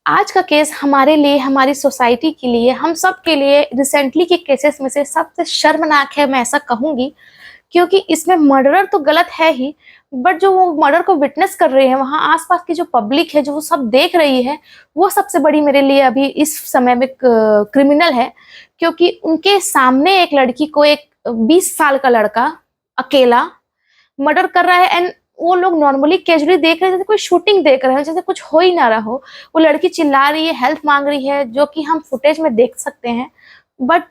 आज का केस हमारे लिए, हमारी सोसाइटी के लिए, हम सब के लिए रिसेंटली के केसेस में से सबसे शर्मनाक है, मैं ऐसा कहूँगी। क्योंकि इसमें मर्डरर तो गलत है ही, बट जो वो मर्डर को विटनेस कर रहे हैं, वहाँ आस-पास की जो पब्लिक है, जो वो सब देख रही है, वो सबसे बड़ी मेरे लिए अभी इस समय में क क्रिमिनल है। क्योंकि उनके सामने एक लड़की को एक 20 साल का लड़का अकेला मर्डर कर रहा है एंड वो लोग नॉर्मली कैजुअली देख रहे हैं, जैसे कोई शूटिंग देख रहे हैं, जैसे कुछ हो ही ना रहा हो। वो लड़की चिल्ला रही है, हेल्प मांग रही है, जो कि हम फुटेज में देख सकते हैं, बट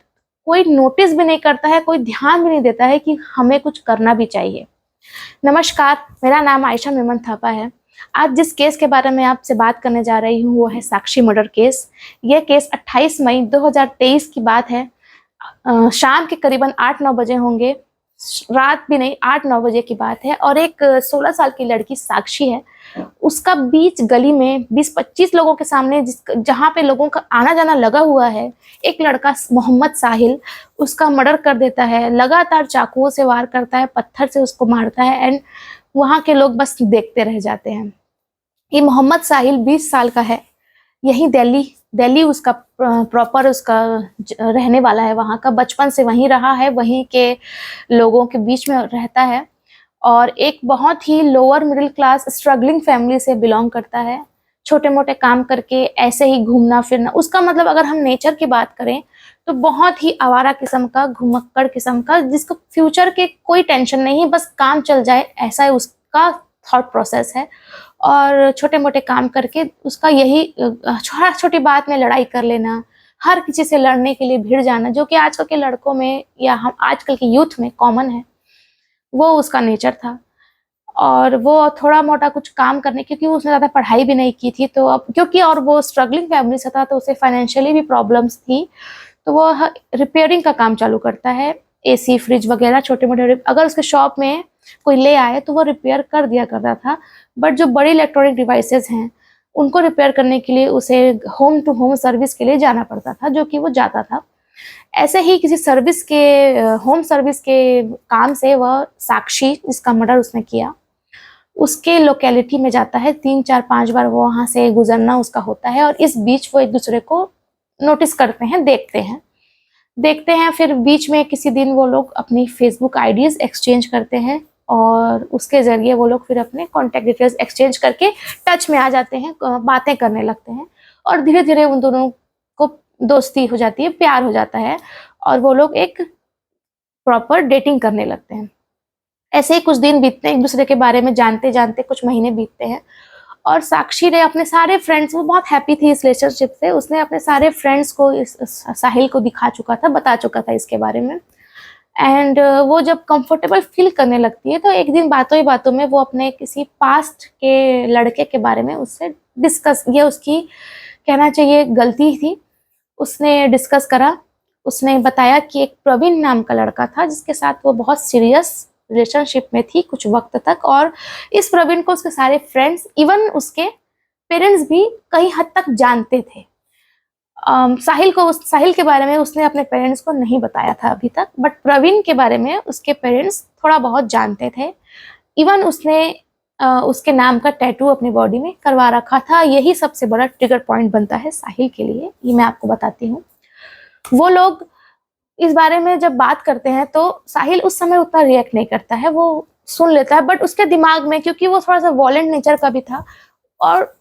कोई नोटिस भी नहीं करता है, कोई ध्यान भी नहीं देता है कि हमें कुछ करना भी चाहिए। नमस्कार, मेरा नाम आयशा मेमन थापा है। आज जिस केस के बारे में आपसे बात करने जा रही हूँ वो है साक्षी मर्डर केस। ये केस 28 मई 2023 की बात है। शाम के करीबन 8-9 बजे होंगे, रात भी नहीं, 8-9 बजे की बात है। और एक 16 साल की लड़की साक्षी है, उसका बीच गली में 20-25 लोगों के सामने जहाँ पे लोगों का आना जाना लगा हुआ है, एक लड़का मोहम्मद साहिल उसका मर्डर कर देता है। लगातार चाकुओं से वार करता है, पत्थर से उसको मारता है एंड वहाँ के लोग बस देखते रह जाते हैं। ये मोहम्मद साहिल 20 साल का है, यही दिल्ली उसका प्रॉपर उसका रहने वाला है, वहाँ का बचपन से वहीं रहा है, वहीं के लोगों के बीच में रहता है और एक बहुत ही lower middle class struggling family से बिलोंग करता है। छोटे-मोटे काम करके ऐसे ही घूमना फिरना, उसका मतलब अगर हम नेचर की बात करें तो बहुत ही आवारा किस्म का, घुमक्कड़ किस्म का, जिसको फ्यूचर के कोई टेंशन नहीं, बस काम चल जाए, ऐसा है उसका थॉट प्रोसेस है। और छोटे-मोटे काम करके उसका यही छोटी बात में लड़ाई कर लेना, हर किसी से लड़ने के लिए भिड़ जाना, जो कि आजकल के लड़कों में या हम आजकल के यूथ में कॉमन है, वो उसका नेचर था। और वो थोड़ा-मोटा कुछ काम करने, क्योंकि उसने ज़्यादा पढ़ाई भी नहीं की थी, तो अब क्योंकि और वो स्ट्रगलिंग फैमिली से था, तो उसे फाइनेंशियली भी प्रॉब्लम्स थी, तो वो रिपेयरिंग का काम चालू करता है। एसी, फ्रिज वगैरह छोटे-मोटे अगर उसके शॉप में कोई ले आए तो वो रिपेयर कर दिया करता था। बट जो बड़ी इलेक्ट्रॉनिक डिवाइसेज़ हैं, उनको रिपेयर करने के लिए उसे होम टू होम सर्विस के लिए जाना पड़ता था, जो कि वो जाता था। ऐसे ही किसी सर्विस के होम सर्विस के काम से वह साक्षी, जिसका मर्डर उसने किया, उसके लोकेलिटी में जाता है। 3-4-5 बार वो वहाँ से गुज़रना उसका होता है और इस बीच वो एक-दूसरे को नोटिस करते हैं, देखते हैं। फिर बीच में किसी दिन वो लोग अपनी फेसबुक आईडीज़ एक्सचेंज करते हैं और उसके ज़रिए वो लोग फिर अपने कॉन्टैक्ट डिटेल्स एक्सचेंज करके टच में आ जाते हैं, बातें करने लगते हैं और धीरे-धीरे उन दोनों को दोस्ती हो जाती है, प्यार हो जाता है और वो लोग एक प्रॉपर डेटिंग करने लगते हैं। ऐसे ही कुछ दिन बीतते हैं, एक-दूसरे के बारे में जानते-जानते कुछ महीने बीतते हैं और साक्षी ने अपने सारे फ्रेंड्स, वो बहुत हैप्पी थी इस रिलेशनशिप से, उसने अपने सारे फ्रेंड्स को इस साहिल को दिखा चुका था, बता चुका था इसके बारे में। एंड वो जब कंफर्टेबल फील करने लगती है तो एक दिन बातों ही बातों में वो अपने किसी पास्ट के लड़के के बारे में उससे डिस्कस, ये उसकी कहना चाहिए गलती थी, उसने डिस्कस करा। उसने बताया कि एक प्रवीण नाम का लड़का था जिसके साथ वो बहुत सीरियस रिलेशनशिप में थी कुछ वक्त तक, और इस प्रवीण को उसके सारे फ्रेंड्स, इवन उसके पेरेंट्स भी कहीं हद तक जानते थे। साहिल के बारे में उसने अपने पेरेंट्स को नहीं बताया था अभी तक, बट प्रवीण के बारे में उसके पेरेंट्स थोड़ा बहुत जानते थे। इवन उसने उसके नाम का टैटू अपनी बॉडी में करवा रखा था। यही सबसे बड़ा ट्रिगर पॉइंट बनता है साहिल के लिए, ये मैं आपको बताती हूँ। वो लोग इस बारे में जब बात करते हैं तो साहिल उस समय उतना रिएक्ट नहीं करता है, वो सुन लेता है, बट उसके दिमाग में, क्योंकि वो थोड़ा-सा वॉयलेंट नेचर का भी था और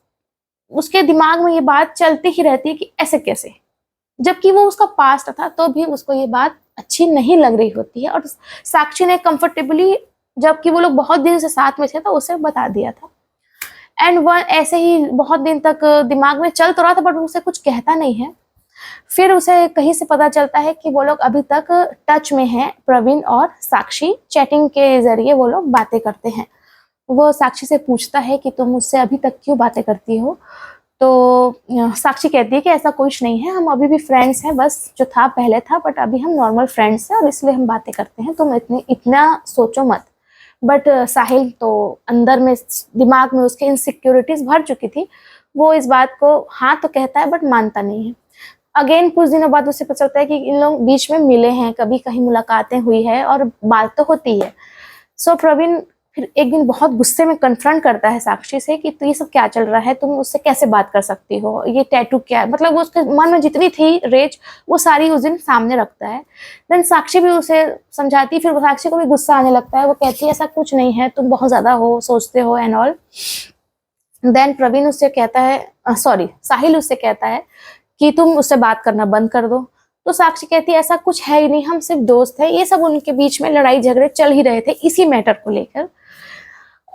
उसके दिमाग में ये बात चलती ही रहती है कि ऐसे कैसे? जबकि वो उसका पास्ट था, तो भी उसको ये बात अच्छी नहीं लग रही होती है और साक्षी ने कंफर्टेबली, जबकि वो लोग बहुत दिन से साथ में थे, तो उसे बता दिया था। एंड वह ऐसे ही बहुत दिन तक दिमाग में चल तो रहा था, बट उसे कुछ कहता नहीं है। फिर उसे कहीं से पता चलता है कि वो लोग अभी तक टच में हैं, प्रवीण और साक्षी, चैटिंग के ज़रिए वो लोग बातें करते हैं। वो साक्षी से पूछता है कि तुम मुझसे अभी तक क्यों बातें करती हो? तो साक्षी कहती है कि ऐसा कुछ नहीं है, हम अभी भी फ्रेंड्स हैं, बस जो था पहले था, बट अभी हम नॉर्मल फ्रेंड्स हैं और इसलिए हम बातें करते हैं, तुम इतना सोचो मत। बट साहिल तो अंदर में, दिमाग में उसके इनसिक्योरिटीज़ भर चुकी थी। वो इस बात को हाँ तो कहता है बट मानता नहीं है। अगेन कुछ दिनों बाद उसे पता चलता है कि इन लोग बीच में मिले हैं, कभी कहीं मुलाकातें हुई है और बात तो होती है। सो प्रवीण फिर एक दिन बहुत गुस्से में कन्फ्रंट करता है साक्षी से कि तो ये सब क्या चल रहा है, तुम उससे कैसे बात कर सकती हो, ये टैटू क्या है, मतलब वो उसके मन में जितनी थी रेज वो सारी उस दिन सामने रखता है। देन साक्षी भी उसे समझाती, फिर साक्षी को भी गुस्सा आने लगता है, वो कहती है ऐसा कुछ नहीं है, तुम बहुत ज्यादा हो सोचते हो एंड ऑल। देन प्रवीण उससे कहता है साहिल उससे कहता है कि तुम उससे बात करना बंद कर दो। तो साक्षी कहती है ऐसा कुछ है ही नहीं, हम सिर्फ दोस्त हैं। ये सब उनके बीच में लड़ाई झगड़े चल ही रहे थे इसी मैटर को लेकर।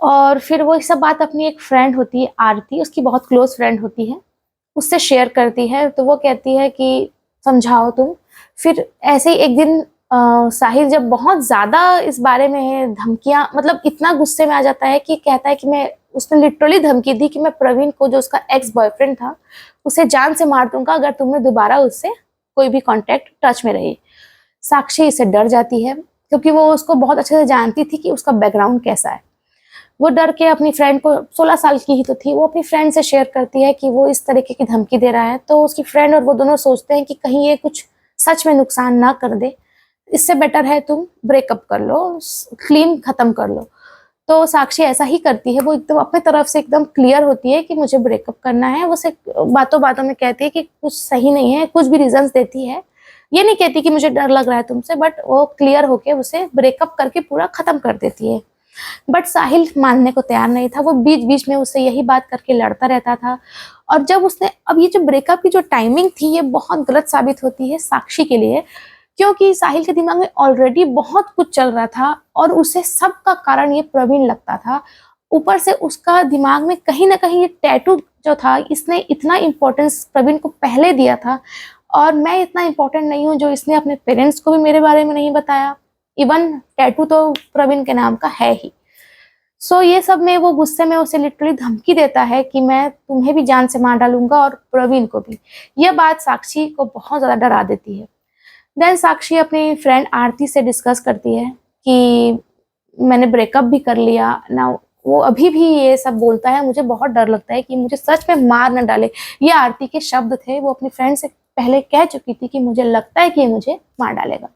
और फिर वो सब बात अपनी एक फ्रेंड होती है आरती, उसकी बहुत क्लोज फ्रेंड होती है, उससे शेयर करती है। तो वो कहती है कि समझाओ तुम। फिर ऐसे ही एक दिन साहिल जब बहुत ज्यादा इस बारे में धमकियां, मतलब इतना गुस्से में आ जाता है कि कहता है कि उसने लिटरली धमकी दी कि मैं प्रवीण को, जो उसका एक्स बॉयफ्रेंड था, उसे जान से मार दूंगा अगर तुमने दोबारा उससे कोई भी कांटेक्ट टच में रही। साक्षी इससे डर जाती है क्योंकि वो उसको बहुत अच्छे से जानती थी कि उसका बैकग्राउंड कैसा है। वो डर के अपनी फ्रेंड को, 16 साल की ही तो थी, वो अपनी फ्रेंड से शेयर करती है कि वो इस तरीके की धमकी दे रहा है। तो उसकी फ्रेंड और वो दोनों सोचते हैं कि कहीं ये कुछ सच में नुकसान ना कर दे, इससे बेटर है तुम ब्रेकअप कर लो, क्लीन खत्म कर लो। तो साक्षी ऐसा ही करती है, वो एकदम अपने तरफ से एकदम क्लियर होती है कि मुझे ब्रेकअप करना है। वो से बातों बातों में कहती है कि कुछ सही नहीं है, कुछ भी रीजंस देती है, ये नहीं कहती कि मुझे डर लग रहा है तुमसे, बट वो क्लियर होके उसे ब्रेकअप करके पूरा खत्म कर देती है। बट साहिल मानने को तैयार नहीं था, वो बीच बीच में उससे यही बात करके लड़ता रहता था। और जब उसने, अब ये जो ब्रेकअप की जो टाइमिंग थी ये बहुत गलत साबित होती है साक्षी के लिए, क्योंकि साहिल के दिमाग में ऑलरेडी बहुत कुछ चल रहा था और उसे सब का कारण ये प्रवीण लगता था। ऊपर से उसका दिमाग में कहीं ना कहीं ये टैटू जो था, इसने इतना इम्पोर्टेंस प्रवीण को पहले दिया था, और मैं इतना इम्पोर्टेंट नहीं हूँ जो इसने अपने पेरेंट्स को भी मेरे बारे में नहीं बताया। इवन टैटू तो प्रवीण के नाम का है ही। सो ये सब में वो गुस्से में उसे लिटरली धमकी देता है कि मैं तुम्हें भी जान से मार डालूंगा और प्रवीण को भी। यह बात साक्षी को बहुत ज्यादा डरा देती है। देन साक्षी अपनी फ्रेंड आरती से डिस्कस करती है कि मैंने ब्रेकअप भी कर लिया ना। वो अभी भी ये सब बोलता है, मुझे बहुत डर लगता है कि मुझे सच में मार न डाले। ये आरती के शब्द थे, वो अपनी फ्रेंड से पहले कह चुकी थी कि मुझे लगता है कि ये मुझे मार डालेगा।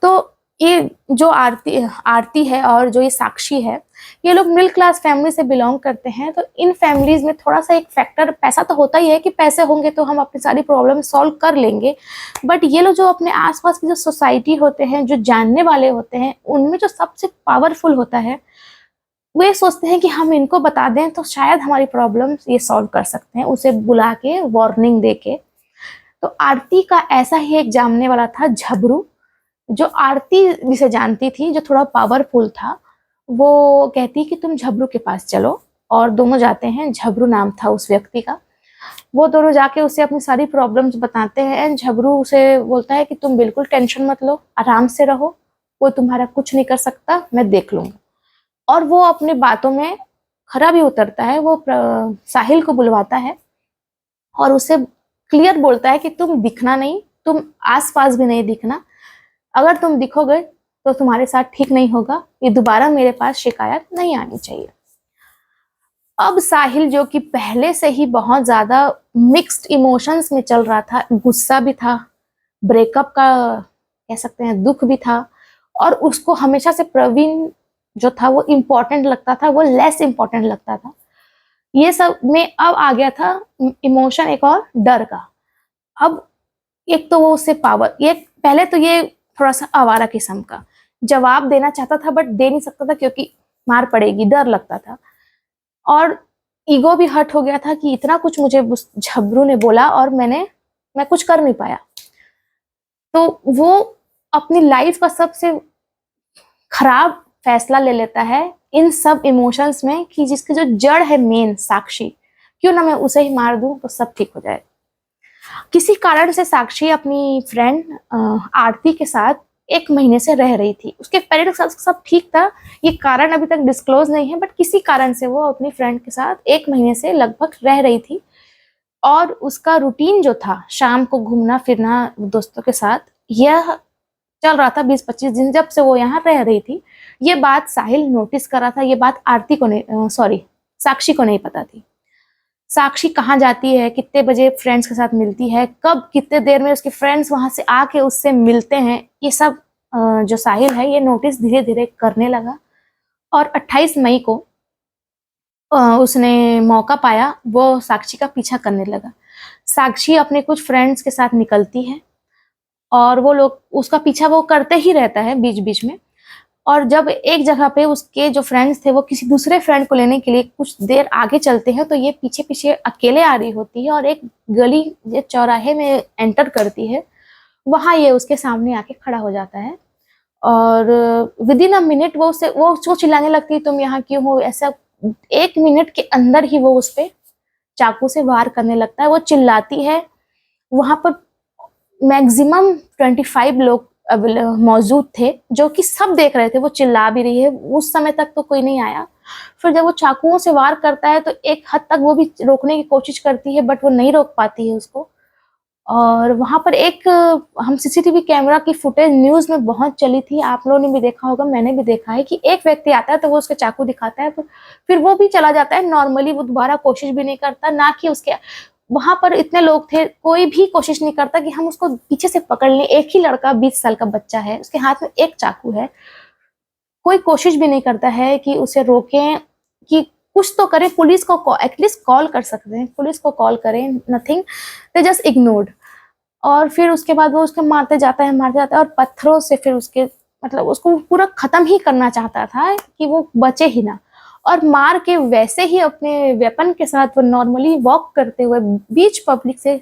तो ये जो आरती है और जो ये साक्षी है, ये लोग मिडिल क्लास फैमिली से बिलोंग करते हैं। तो इन फैमिलीज में थोड़ा सा एक फैक्टर पैसा तो होता ही है कि पैसे होंगे तो हम अपनी सारी प्रॉब्लम सॉल्व कर लेंगे। बट ये लोग जो अपने आसपास की जो सोसाइटी होते हैं, जो जानने वाले होते हैं, उनमें जो सबसे पावरफुल होता है, वो ये सोचते हैं कि हम इनको बता दें तो शायद हमारी प्रॉब्लम ये सॉल्व कर सकते हैं, उसे बुला के वार्निंग दे के। तो आरती का ऐसा ही एक जानने वाला था झबरू, जो आरती जिसे जानती थी, जो थोड़ा पावरफुल था। वो कहती कि तुम झबरू के पास चलो, और दोनों जाते हैं। झबरू नाम था उस व्यक्ति का। वो दोनों जाके उसे अपनी सारी प्रॉब्लम्स बताते हैं एंड झबरू उसे बोलता है कि तुम बिल्कुल टेंशन मत लो, आराम से रहो, कोई तुम्हारा कुछ नहीं कर सकता, मैं देख लूंगा। और वो अपनी बातों में खरा भी उतरता है। वो साहिल को बुलवाता है और उसे क्लियर बोलता है कि तुम दिखना नहीं, तुम आसपास भी नहीं दिखना, अगर तुम दिखोगे तो तुम्हारे साथ ठीक नहीं होगा, ये दोबारा मेरे पास शिकायत नहीं आनी चाहिए। अब साहिल, जो कि पहले से ही बहुत ज्यादा मिक्स्ड इमोशंस में चल रहा था, गुस्सा भी था, ब्रेकअप का कह सकते हैं दुख भी था, और उसको हमेशा से प्रवीण जो था वो इम्पोर्टेंट लगता था, वो लेस इम्पोर्टेंट लगता था। ये सब में अब आ गया था इमोशन एक और डर का। अब एक तो वो उससे पावर, ये पहले तो ये थोड़ा सा आवारा किस्म का जवाब देना चाहता था बट दे नहीं सकता था क्योंकि मार पड़ेगी, डर लगता था। और ईगो भी हर्ट हो गया था कि इतना कुछ मुझे झबरू ने बोला और मैं कुछ कर नहीं पाया। तो वो अपनी लाइफ का सबसे खराब फैसला ले लेता है इन सब इमोशंस में कि जिसकी जो जड़ है मेन साक्षी, क्यों ना मैं उसे ही मार दूं तो सब ठीक हो जाए। किसी कारण से साक्षी अपनी फ्रेंड आरती के साथ 1 महीने से रह रही थी। उसके पेरेंट्स के साथ सब ठीक था, ये कारण अभी तक डिस्क्लोज नहीं है, बट किसी कारण से वो अपनी फ्रेंड के साथ 1 महीने से लगभग रह रही थी। और उसका रूटीन जो था, शाम को घूमना फिरना दोस्तों के साथ, यह चल रहा था 20-25 दिन जब से वो यहाँ रह रही थी। ये बात साहिल नोटिस कर रहा था, ये बात आरती को नहीं, साक्षी को नहीं पता थी। साक्षी कहाँ जाती है, कितने बजे फ्रेंड्स के साथ मिलती है, कब कितने देर में उसके फ्रेंड्स वहां से आके उससे मिलते हैं, ये सब जो साहिल है ये नोटिस धीरे धीरे करने लगा। और 28 मई को उसने मौका पाया, वो साक्षी का पीछा करने लगा। साक्षी अपने कुछ फ्रेंड्स के साथ निकलती है और वो लोग उसका पीछा वो करते ही रहता है बीच-बीच में। और जब एक जगह पे उसके जो फ्रेंड्स थे वो किसी दूसरे फ्रेंड को लेने के लिए कुछ देर आगे चलते हैं, तो ये पीछे-पीछे अकेले आ रही होती है और एक गली ये चौराहे में एंटर करती है। वहाँ ये उसके सामने आके खड़ा हो जाता है और विदिन अ मिनट वो उसको चिल्लाने लगती है, तुम यहाँ क्यों हो? ऐसा 1 मिनट के अंदर ही वो उस पे चाकू से वार करने लगता है। वो चिल्लाती है, वहाँ पर मैक्सिमम 25 लोग मौजूद थे, जो कि सब देख रहे थे वो चिल्ला भी रही है। उस समय तक तो कोई नहीं आया। फिर जब वो चाकुओं से वार करता है तो एक हद तक वो भी रोकने की कोशिश करती है, बट वो नहीं रोक पाती है उसको। और वहाँ पर एक हम सीसीटीवी कैमरा की फुटेज न्यूज़ में बहुत चली थी, आप लोगों ने भी देखा होगा, मैंने भी देखा है कि एक व्यक्ति आता है तो वो उसके चाकू दिखाता है, फिर वो भी चला जाता है नॉर्मली, वो दोबारा कोशिश भी नहीं करता, ना कि उसके वहाँ पर इतने लोग थे, कोई भी कोशिश नहीं करता कि हम उसको पीछे से पकड़ लें। एक ही लड़का 20 साल का बच्चा है, उसके हाथ में एक चाकू है, कोई कोशिश भी नहीं करता है कि उसे रोकें, कि कुछ तो करें, पुलिस को एटलीस्ट कॉल कर सकते हैं, पुलिस को कॉल करें, नथिंग, दे जस्ट इग्नोर्ड। और फिर उसके बाद वो उसको मारते जाता है और पत्थरों से फिर उसके मतलब उसको पूरा खत्म ही करना चाहता था कि वो बचे ही ना। और मार के वैसे ही अपने वेपन के साथ वो नॉर्मली वॉक करते हुए बीच पब्लिक से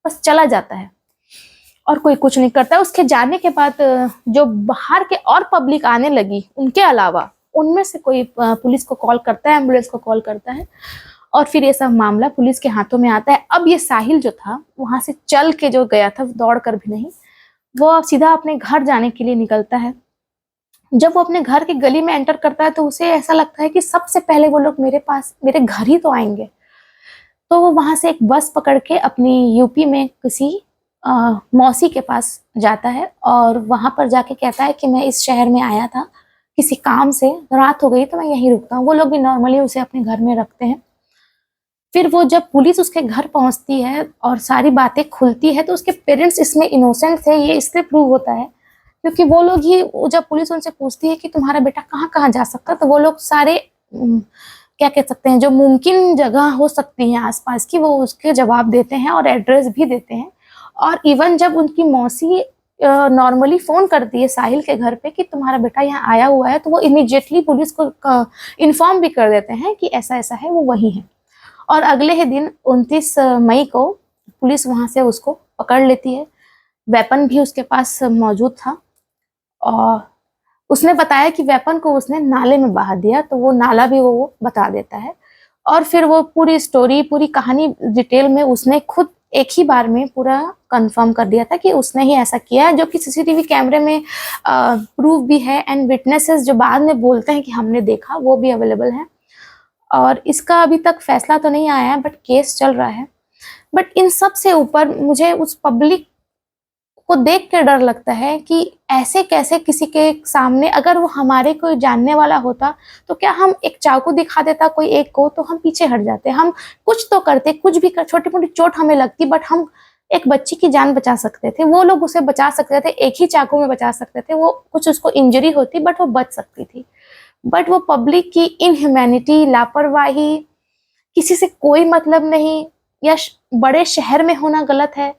बस चला जाता है और कोई कुछ नहीं करता। उसके जाने के बाद जो बाहर के और पब्लिक आने लगी उनके अलावा, उनमें से कोई पुलिस को कॉल करता है, एम्बुलेंस को कॉल करता है और फिर ये सब मामला पुलिस के हाथों में आता है। अब ये साहिल जो था वहां से चल के जो गया था, दौड़ कर भी नहीं, वो सीधा अपने घर जाने के लिए निकलता है। जब वो अपने घर की गली में एंटर करता है तो उसे ऐसा लगता है कि सबसे पहले वो लोग मेरे घर ही तो आएंगे। तो वो वहां से एक बस पकड़ के अपनी यूपी में किसी मौसी के पास जाता है और वहां पर जाके कहता है कि मैं इस शहर में आया था किसी काम से, रात हो गई तो मैं यहीं रुकता हूँ। वो लोग भी नॉर्मली उसे अपने घर में रखते हैं। फिर वो जब पुलिस उसके घर पहुंचती है और सारी बातें खुलती है तो उसके पेरेंट्स इसमें इनोसेंट थे, ये इससे प्रूव होता है क्योंकि वो लोग ही, जब पुलिस उनसे पूछती है कि तुम्हारा बेटा कहाँ कहाँ जा सकता, तो वो लोग सारे क्या कह सकते हैं, जो मुमकिन जगह हो सकती है आसपास की, वो उसके जवाब देते हैं और एड्रेस भी देते हैं। और इवन जब उनकी मौसी नॉर्मली फोन करती है साहिल के घर पे कि तुम्हारा बेटा यहाँ आया हुआ है, तो वो इमीडिएटली पुलिस को इन्फॉर्म भी कर देते हैं कि ऐसा ऐसा है, वो वही है। और अगले ही दिन 29 मई को पुलिस वहां से उसको पकड़ लेती है। वेपन भी उसके पास मौजूद था और उसने बताया कि वेपन को उसने नाले में बहा दिया, तो वो नाला भी वो बता देता है। और फिर वो पूरी स्टोरी, पूरी कहानी डिटेल में उसने खुद एक ही बार में पूरा कंफर्म कर दिया था कि उसने ही ऐसा किया है, जो कि सीसीटीवी कैमरे में प्रूफ भी है एंड विटनेसेस जो बाद में बोलते हैं कि हमने देखा, वो भी अवेलेबल है। और इसका अभी तक फैसला तो नहीं आया है, बट केस चल रहा है। बट इन सब से ऊपर मुझे उस पब्लिक को देख के डर लगता है कि ऐसे कैसे किसी के सामने, अगर वो हमारे कोई जानने वाला होता तो क्या हम एक चाकू दिखा देता कोई एक को तो हम पीछे हट जाते, हम कुछ तो करते, कुछ भी कर, छोटी मोटी चोट हमें लगती, बट हम एक बच्ची की जान बचा सकते थे। वो लोग उसे बचा सकते थे, एक ही चाकू में बचा सकते थे, वो कुछ उसको इंजरी होती बट वो बच सकती थी। बट वो पब्लिक की इनह्यूमैनिटी, लापरवाही, किसी से कोई मतलब नहीं, या बड़े शहर में होना गलत है,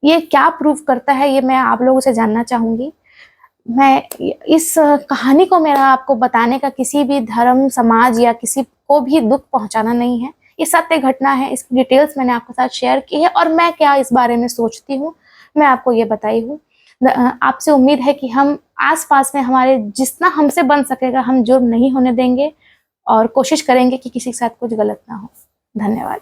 ये क्या प्रूव करता है, ये मैं आप लोगों से जानना चाहूंगी। मैं इस कहानी को, मेरा आपको बताने का किसी भी धर्म, समाज या किसी को भी दुख पहुंचाना नहीं है। ये सत्य घटना है, इसकी डिटेल्स मैंने आपके साथ शेयर की है और मैं क्या इस बारे में सोचती हूँ मैं आपको ये बताई हूँ। आपसे उम्मीद है कि हम आसपास में हमारे जितना हमसे बन सकेगा हम जुर्म नहीं होने देंगे और कोशिश करेंगे कि किसी के साथ कुछ गलत ना हो। धन्यवाद।